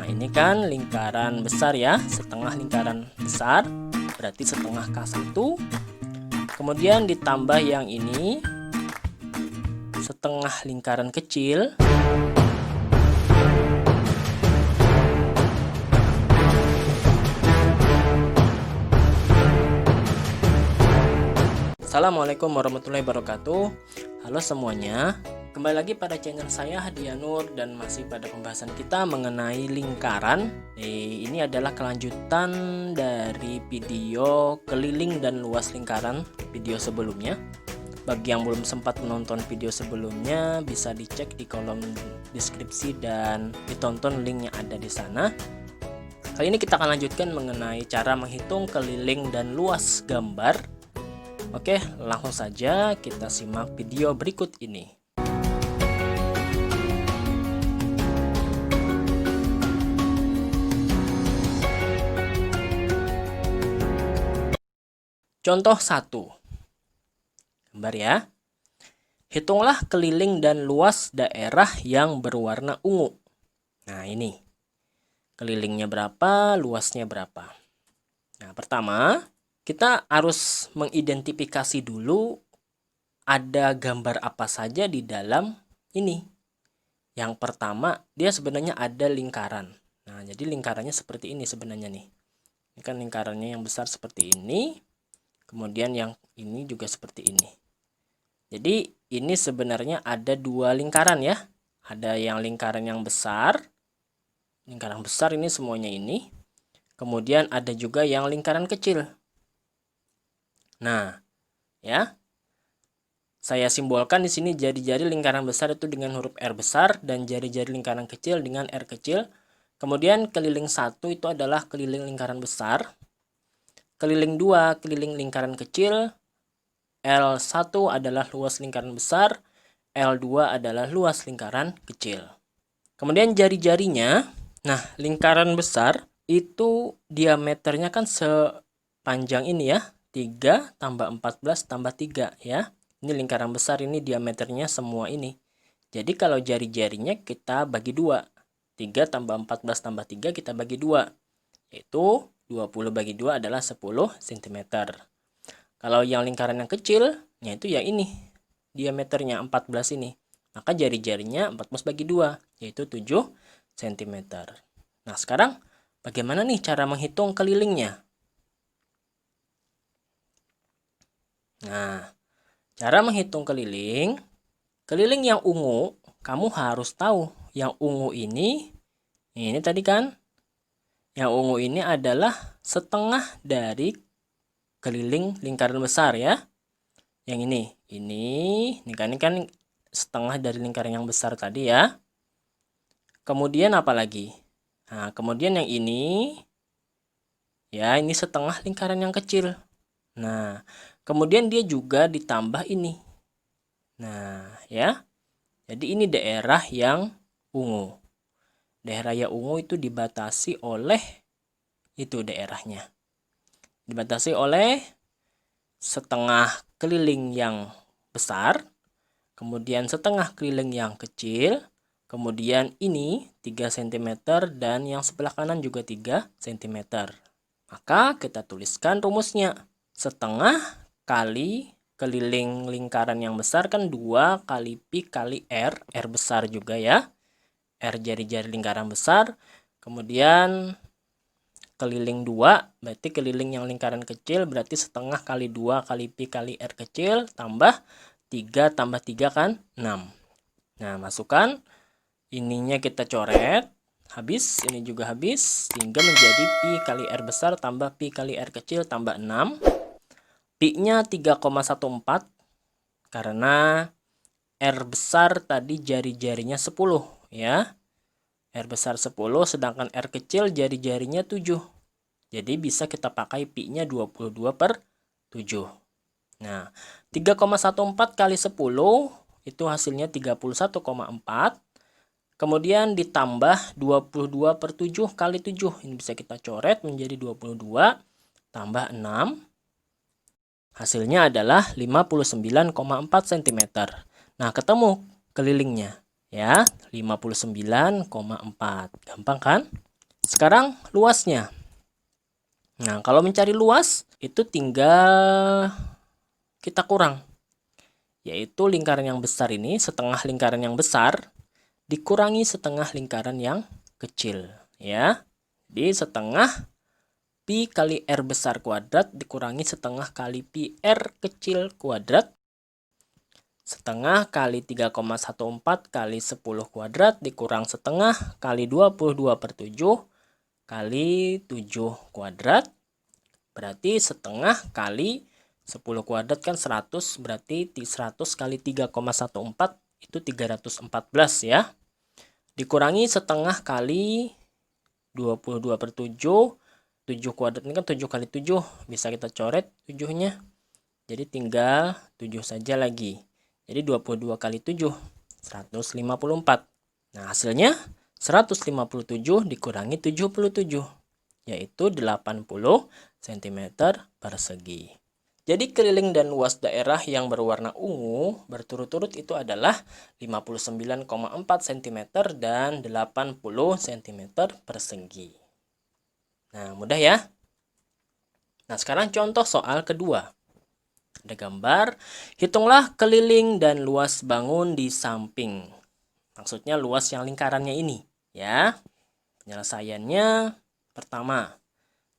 Nah, ini kan lingkaran besar ya, setengah lingkaran besar, berarti setengah K1. Kemudian ditambah yang ini, setengah lingkaran kecil. Assalamualaikum warahmatullahi wabarakatuh. Halo semuanya, kembali lagi pada channel saya Hadiah Nur dan masih pada pembahasan kita mengenai lingkaran. Ini adalah kelanjutan dari video keliling dan luas lingkaran video sebelumnya. Bagi yang belum sempat menonton video sebelumnya, bisa dicek di kolom deskripsi dan ditonton link yang ada di sana. Kali ini kita akan lanjutkan mengenai cara menghitung keliling dan luas gambar. Oke, langsung saja kita simak video berikut ini. Contoh 1. Gambar ya. Hitunglah keliling dan luas daerah yang berwarna ungu. Nah, ini. Kelilingnya berapa, luasnya berapa. Nah, pertama, kita harus mengidentifikasi dulu ada gambar apa saja di dalam ini. Yang pertama, dia sebenarnya ada lingkaran. Nah, jadi lingkarannya seperti ini sebenarnya nih. Ini kan lingkarannya yang besar seperti ini. Kemudian yang ini juga seperti ini. Jadi ini sebenarnya ada dua lingkaran ya. Ada yang lingkaran yang besar. Lingkaran besar ini semuanya ini. Kemudian ada juga yang lingkaran kecil. Nah, ya. Saya simbolkan di sini jari-jari lingkaran besar itu dengan huruf R besar dan jari-jari lingkaran kecil dengan R kecil. Kemudian keliling 1 itu adalah keliling lingkaran besar. Keliling 2 keliling lingkaran kecil. L1 adalah luas lingkaran besar. L2 adalah luas lingkaran kecil. Kemudian jari-jarinya, nah lingkaran besar itu diameternya kan sepanjang ini ya. 3 tambah 14 tambah 3 ya. Ini lingkaran besar, ini diameternya semua ini. Jadi kalau jari-jarinya kita bagi 2. 3 tambah 14 tambah 3 kita bagi 2. Yaitu 20 bagi 2 adalah 10 cm. Kalau yang lingkaran yang kecil, yaitu ya ini. Diameternya 14 ini. Maka jari-jarinya 14 bagi 2. Yaitu 7 cm. Nah sekarang bagaimana nih cara menghitung kelilingnya? Nah, cara menghitung keliling yang ungu, kamu harus tahu yang ungu ini tadi kan, yang ungu ini adalah setengah dari keliling lingkaran besar ya. Yang ini kan setengah dari lingkaran yang besar tadi ya. Kemudian apa lagi? Nah, kemudian yang ini, ya ini setengah lingkaran yang kecil. Nah, kemudian dia juga ditambah ini. Nah, ya. Jadi ini daerah yang ungu. Daerah yang ungu itu dibatasi oleh itu daerahnya. Dibatasi oleh setengah keliling yang besar, kemudian setengah keliling yang kecil, kemudian ini 3 cm dan yang sebelah kanan juga 3 cm. Maka kita tuliskan rumusnya. Setengah kali keliling lingkaran yang besar kan 2 kali pi kali R. R besar juga ya. R jari-jari lingkaran besar. Kemudian keliling 2. Berarti keliling yang lingkaran kecil. Berarti setengah kali 2 kali pi kali R kecil. Tambah 3 tambah 3 kan 6. Nah masukkan. Ininya kita coret. Habis. Ini juga habis. Sehingga menjadi pi kali R besar tambah pi kali R kecil tambah 6. Pi-nya 3,14 karena R besar tadi jari-jarinya 10 ya. R besar 10 sedangkan R kecil jari-jarinya 7. Jadi bisa kita pakai pi-nya 22/7. Nah, 3,14 kali 10 itu hasilnya 31,4. Kemudian ditambah 22/7 kali 7. Ini bisa kita coret menjadi 22 tambah 6. Hasilnya adalah 59,4 cm. Nah, ketemu kelilingnya ya, 59,4. Gampang kan? Sekarang luasnya. Nah, kalau mencari luas, itu tinggal kita kurang. Yaitu lingkaran yang besar ini, setengah lingkaran yang besar, dikurangi setengah lingkaran yang kecil. Ya, jadi setengah pi kali R besar kuadrat dikurangi setengah kali pi R kecil kuadrat. Setengah kali 3,14 kali 10 kuadrat dikurang setengah kali 22/7 kali 7 kuadrat. Berarti setengah kali 10 kuadrat kan 100, berarti 100 kali 3,14 itu 314 ya. Dikurangi setengah kali 22/7. 7 kuadrat ini kan 7 kali 7. Bisa kita coret 7-nya. Jadi tinggal 7 saja lagi. Jadi 22 kali 7, 154. Nah, hasilnya 157 dikurangi 77, yaitu 80 cm persegi. Jadi keliling dan luas daerah yang berwarna ungu berturut-turut itu adalah 59,4 cm dan 80 cm persegi. Nah, mudah ya. Nah, sekarang contoh soal kedua. Ada gambar, hitunglah keliling dan luas bangun di samping. Maksudnya luas yang lingkarannya ini, ya. Penyelesaiannya pertama,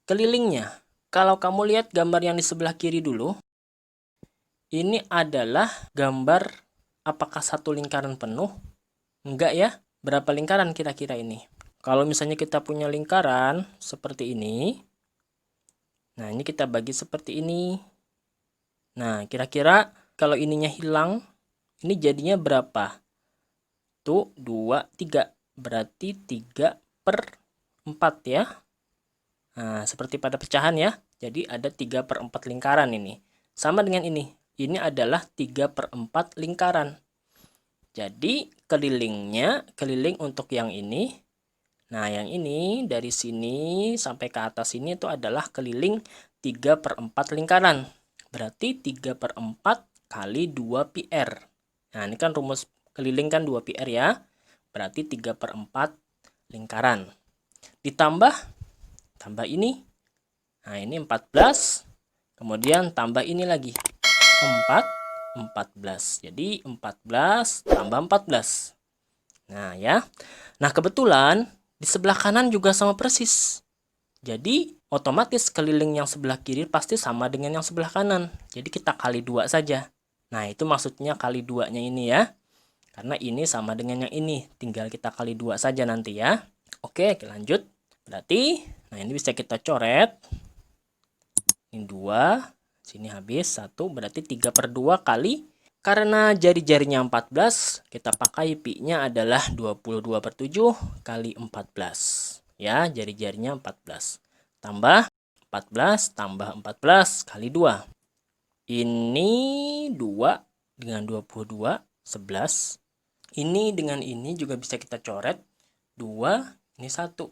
kelilingnya. Kalau kamu lihat gambar yang di sebelah kiri dulu, ini adalah gambar apakah satu lingkaran penuh? Enggak ya. Berapa lingkaran kira-kira ini? Kalau misalnya kita punya lingkaran seperti ini, nah ini kita bagi seperti ini. Nah, kira-kira kalau ininya hilang, ini jadinya berapa? Tuh, 2, 3. Berarti 3/4 ya. Nah, seperti pada pecahan ya. Jadi ada 3/4 lingkaran ini. Sama dengan ini. Ini adalah 3/4 lingkaran. Jadi kelilingnya, keliling untuk yang ini. Nah, yang ini dari sini sampai ke atas ini itu adalah keliling 3/4 lingkaran. Berarti 3/4 kali 2 pi R. Nah, ini kan rumus keliling kan 2 pi R ya. Berarti 3/4 lingkaran. Ditambah ini. Nah, ini 14. Kemudian tambah ini lagi. 14. Jadi 14 tambah 14. Nah, ya. Nah, kebetulan di sebelah kanan juga sama persis. Jadi otomatis keliling yang sebelah kiri pasti sama dengan yang sebelah kanan. Jadi kita kali 2 saja. Nah, itu maksudnya kali 2-nya ini ya. Karena ini sama dengan yang ini. Tinggal kita kali 2 saja nanti ya. Oke, lanjut. Berarti, nah ini bisa kita coret. Ini 2. Sini habis 1. Berarti 3/2 kali. Karena jari-jarinya 14, kita pakai pi-nya adalah 22/7 kali 14. Ya, jari-jarinya 14. Tambah 14 tambah 14 kali 2. Ini 2 dengan 22, 11. Ini dengan ini juga bisa kita coret. 2, ini 1.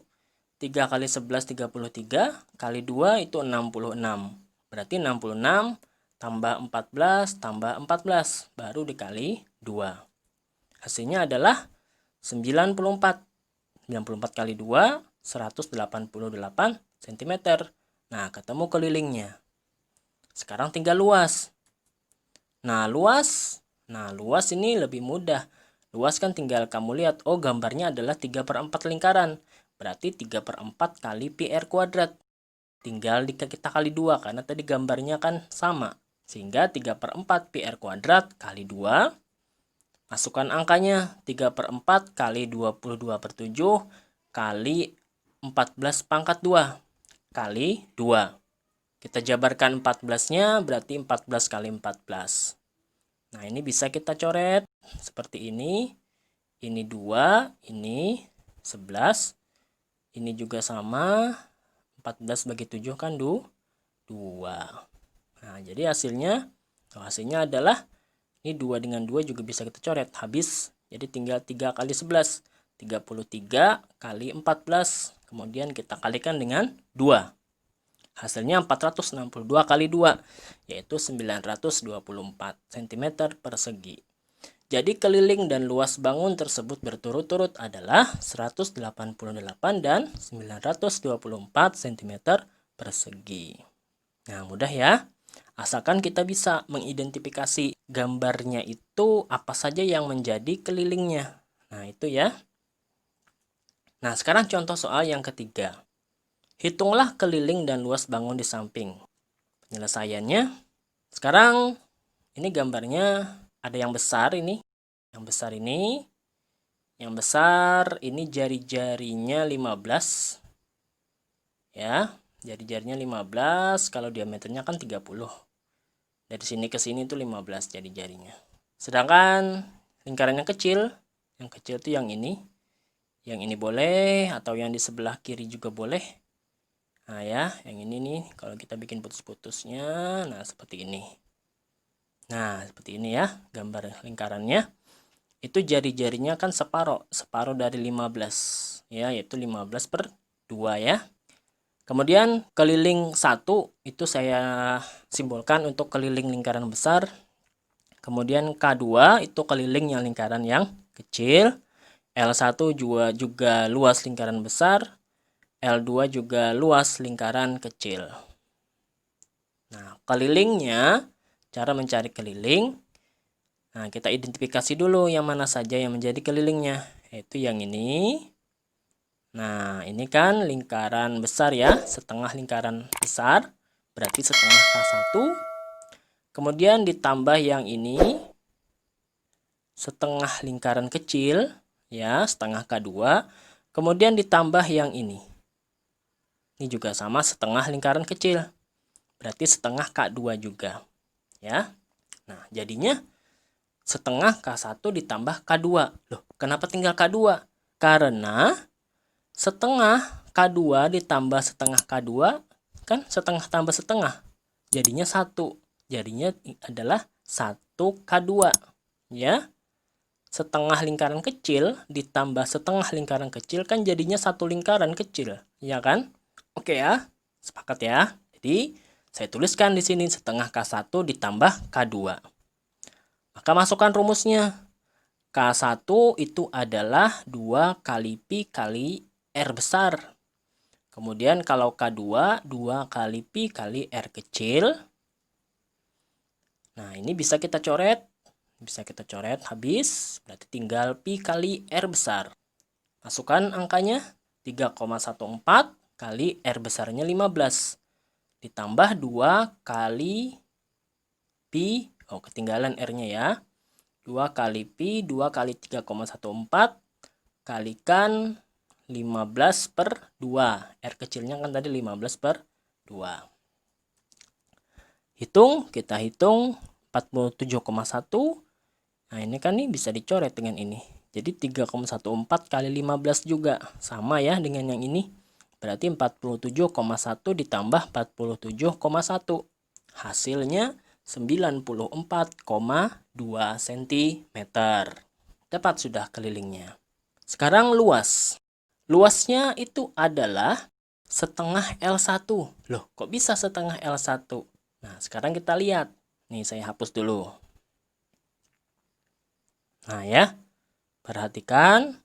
3 kali 11, 33. Kali 2 itu 66. Berarti 66 tambah 14 tambah 14 baru dikali 2. Hasilnya adalah 94. 94 kali 2 188 cm. Nah, ketemu kelilingnya. Sekarang tinggal luas. Nah, luas ini lebih mudah. Luas kan tinggal kamu lihat, oh gambarnya adalah 3/4 lingkaran. Berarti 3/4 kali pi R kuadrat. Tinggal kita kali 2 karena tadi gambarnya kan sama. Sehingga 3/4 pi R kuadrat kali 2. Masukkan angkanya. 3/4 kali 22/7 kali 14 pangkat 2 kali 2. Kita jabarkan 14-nya berarti 14 kali 14. Nah, ini bisa kita coret seperti ini. Ini 2, ini 11. Ini juga sama. 14 bagi 7 kan 2. Nah, jadi hasilnya adalah ini 2 dengan 2 juga bisa kita coret. Habis. Jadi tinggal 3 kali 11. 33 kali 14. Kemudian kita kalikan dengan 2. Hasilnya 462 kali 2. Yaitu 924 cm persegi. Jadi keliling dan luas bangun tersebut berturut-turut adalah 188 dan 924 cm persegi. Nah, mudah ya. Asalkan kita bisa mengidentifikasi gambarnya itu apa saja yang menjadi kelilingnya. Nah, itu ya. Nah, sekarang contoh soal yang ketiga. Hitunglah keliling dan luas bangun di samping. Penyelesaiannya, sekarang ini gambarnya ada yang besar ini. Yang besar ini. Yang besar ini jari-jarinya 15. Ya, jari-jarinya 15, kalau diameternya kan 30. Dari sini ke sini itu 15 jari-jarinya. Sedangkan lingkaran yang kecil itu yang ini. Yang ini boleh, atau yang di sebelah kiri juga boleh. Nah ya, yang ini nih, kalau kita bikin putus-putusnya, nah seperti ini. Nah, seperti ini ya, gambar lingkarannya. Itu jari-jarinya kan separuh dari 15. Ya, yaitu 15/2 ya. Kemudian keliling 1 itu saya simbolkan untuk keliling lingkaran besar. Kemudian K2 itu keliling yang lingkaran yang kecil. L1 juga luas lingkaran besar. L2 juga luas lingkaran kecil. Nah, kelilingnya, cara mencari keliling. Nah, kita identifikasi dulu yang mana saja yang menjadi kelilingnya. Yaitu yang ini. Nah, ini kan lingkaran besar ya, setengah lingkaran besar, berarti setengah K1. Kemudian ditambah yang ini, setengah lingkaran kecil, ya, setengah K2. Kemudian ditambah yang ini. Ini juga sama, setengah lingkaran kecil, berarti setengah K2 juga. Ya, nah jadinya setengah K1 ditambah K2. Loh, kenapa tinggal K2? Karena setengah K2 ditambah setengah K2 kan setengah tambah setengah, jadinya 1. Jadinya adalah 1K2 ya. Setengah lingkaran kecil ditambah setengah lingkaran kecil kan jadinya 1 lingkaran kecil, ya kan? Oke ya, sepakat ya. Jadi saya tuliskan di sini setengah K1 ditambah K2. Maka masukkan rumusnya. K1 itu adalah 2 kali Pi kali R besar. Kemudian kalau K2, 2 kali Pi kali R kecil. Nah, ini bisa kita coret. Bisa kita coret habis. Berarti tinggal Pi kali R besar. Masukkan angkanya. 3,14 kali R besarnya 15. Ditambah 2 kali Pi. Oh, ketinggalan R-nya ya. 2 kali Pi, 2 kali 3,14. Kalikan 15/2. R kecilnya kan tadi 15/2. Kita hitung 47,1. Nah, ini kan nih bisa dicoret dengan ini. Jadi 3,14 kali 15 juga. Sama ya dengan yang ini. Berarti 47,1 ditambah 47,1. Hasilnya 94,2 cm. Dapat sudah kelilingnya. Sekarang luas. Luasnya itu adalah setengah L1. Loh, kok bisa setengah L1? Nah, sekarang kita lihat. Nih, saya hapus dulu. Nah ya, perhatikan.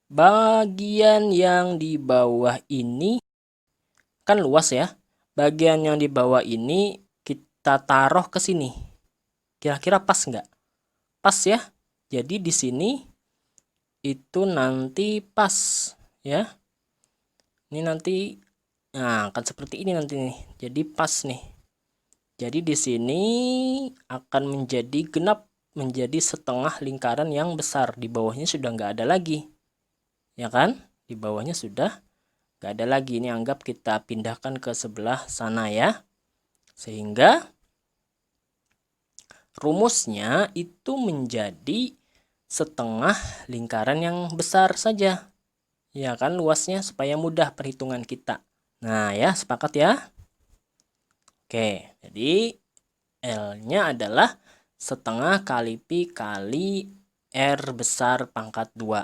Bagian yang di bawah ini kan luas ya. Bagian yang di bawah ini kita taruh ke sini. Kira-kira pas nggak? Pas ya. Jadi di sini itu nanti pas ya. Ini nanti, nah akan seperti ini nanti nih. Jadi pas nih. Jadi di sini akan menjadi genap, menjadi setengah lingkaran yang besar. Di bawahnya sudah nggak ada lagi, ya kan? Di bawahnya sudah nggak ada lagi. Ini anggap kita pindahkan ke sebelah sana ya. Sehingga rumusnya itu menjadi setengah lingkaran yang besar saja. Ya kan, luasnya supaya mudah perhitungan kita. Nah ya, sepakat ya. Oke, jadi L-nya adalah setengah kali Pi kali R besar pangkat 2.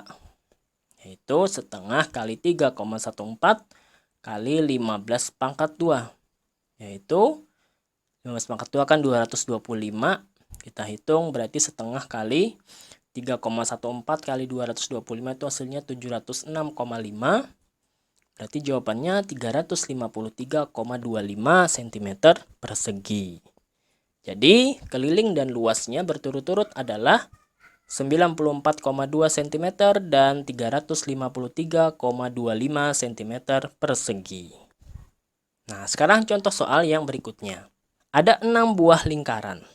Yaitu setengah kali 3,14 kali 15 pangkat 2. Yaitu 15 pangkat 2 kan 225. Kita hitung berarti setengah kali 3,14 kali 225 itu hasilnya 706,5. Berarti jawabannya 353,25 cm persegi. Jadi keliling dan luasnya berturut-turut adalah 94,2 cm dan 353,25 cm persegi. Nah, sekarang contoh soal yang berikutnya. Ada 6 buah lingkaran.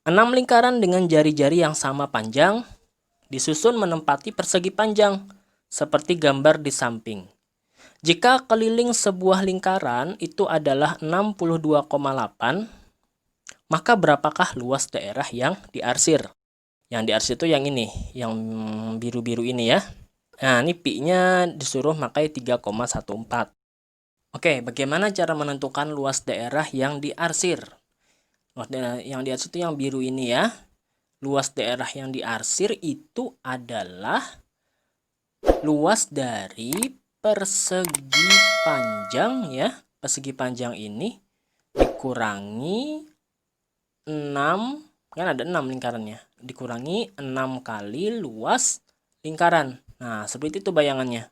6 lingkaran dengan jari-jari yang sama panjang disusun menempati persegi panjang seperti gambar di samping. Jika keliling sebuah lingkaran itu adalah 62,8, maka berapakah luas daerah yang diarsir? Yang diarsir itu yang ini, yang biru-biru ini ya. Nah, ini pi-nya disuruh pakai 3,14. Oke, bagaimana cara menentukan luas daerah yang diarsir? Luas daerah yang diarsir itu yang biru ini ya. Luas daerah yang diarsir itu adalah luas dari persegi panjang ya. Persegi panjang ini dikurangi 6, kan ada 6 lingkarannya. Dikurangi 6 kali luas lingkaran. Nah, seperti itu bayangannya.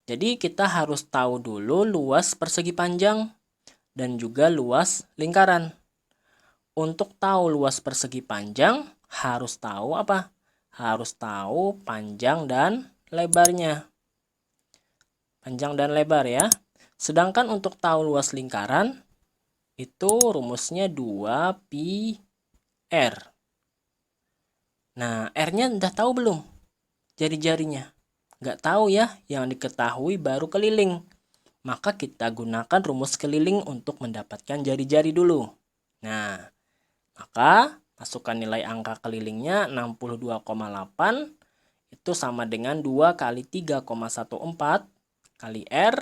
Jadi kita harus tahu dulu luas persegi panjang dan juga luas lingkaran. Untuk tahu luas persegi panjang harus tahu apa? Harus tahu panjang dan lebarnya. Panjang dan lebar ya. Sedangkan untuk tahu luas lingkaran itu rumusnya 2pi R. Nah, R-nya udah tahu belum? Jari-jarinya. Nggak tahu ya, yang diketahui baru keliling. Maka kita gunakan rumus keliling untuk mendapatkan jari-jari dulu. Nah, maka masukkan nilai angka kelilingnya 62,8 itu sama dengan 2 kali 3,14 kali R.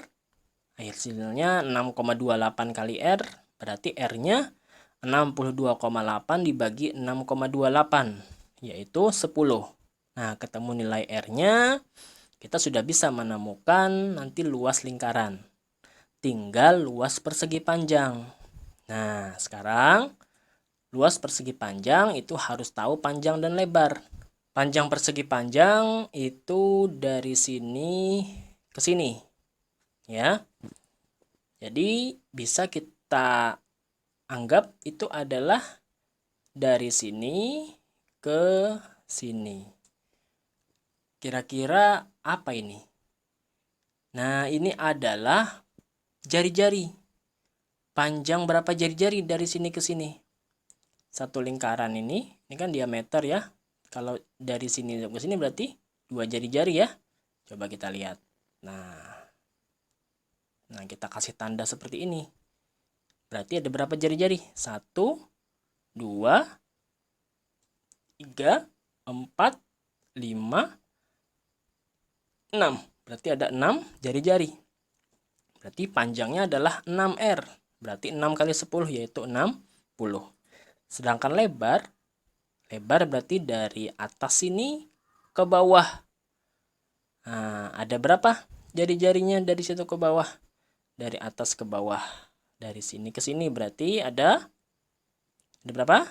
Hasilnya 6,28 kali R. Berarti R-nya 62,8 dibagi 6,28 yaitu 10. Nah, ketemu nilai R-nya, kita sudah bisa menemukan nanti luas lingkaran. Tinggal luas persegi panjang. Nah, sekarang luas persegi panjang itu harus tahu panjang dan lebar. Panjang persegi panjang itu dari sini ke sini. Ya. Jadi bisa kita anggap itu adalah dari sini ke sini. Kira-kira apa ini? Nah, ini adalah jari-jari. Panjang berapa jari-jari dari sini ke sini? Satu lingkaran ini kan diameter ya. Kalau dari sini ke sini berarti 2 jari-jari ya. Coba kita lihat. Nah, kita kasih tanda seperti ini. Berarti ada berapa jari-jari? 1, 2, 3, 4, 5, 6. Berarti ada 6 jari-jari. Berarti panjangnya adalah 6R. Berarti 6 kali 10 yaitu 60. Sedangkan lebar berarti dari atas sini ke bawah. Nah, ada berapa jari-jarinya dari situ ke bawah? Dari atas ke bawah. Dari sini ke sini berarti ada berapa?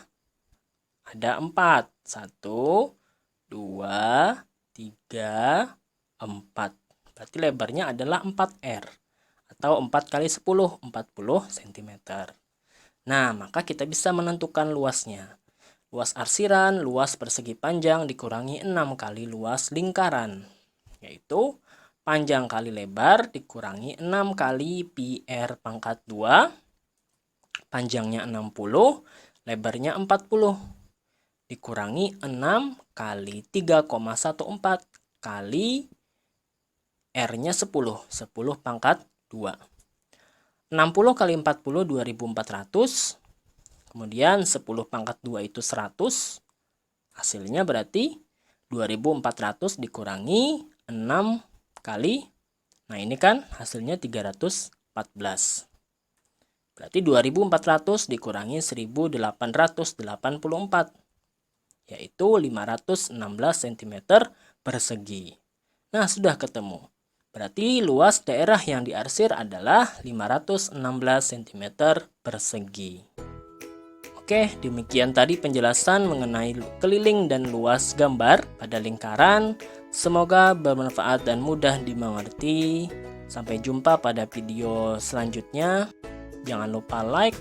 Ada 4. 1, 2, 3, 4. Berarti lebarnya adalah 4R. Atau 4 kali 10, 40 cm. Nah, maka kita bisa menentukan luasnya. Luas arsiran, luas persegi panjang dikurangi 6 kali luas lingkaran. Yaitu panjang kali lebar dikurangi 6 kali pi R pangkat 2. Panjangnya 60, lebarnya 40. Dikurangi 6 kali 3,14 kali R-nya 10. 10 pangkat 2. 60 kali 40, 2400. Kemudian 10 pangkat 2 itu 100. Hasilnya berarti 2400 dikurangi 6 kali. Nah, ini kan hasilnya 314. Berarti 2400 dikurangi 1884. Yaitu 516 cm persegi. Nah, sudah ketemu. Berarti luas daerah yang diarsir adalah 516 cm persegi. Oke, demikian tadi penjelasan mengenai keliling dan luas gambar pada lingkaran. Semoga bermanfaat dan mudah dimengerti. Sampai jumpa pada video selanjutnya. Jangan lupa like,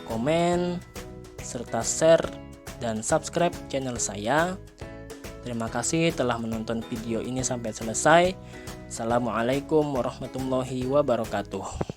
komen, serta share dan subscribe channel saya. Terima kasih telah menonton video ini sampai selesai. Assalamualaikum warahmatullahi wabarakatuh.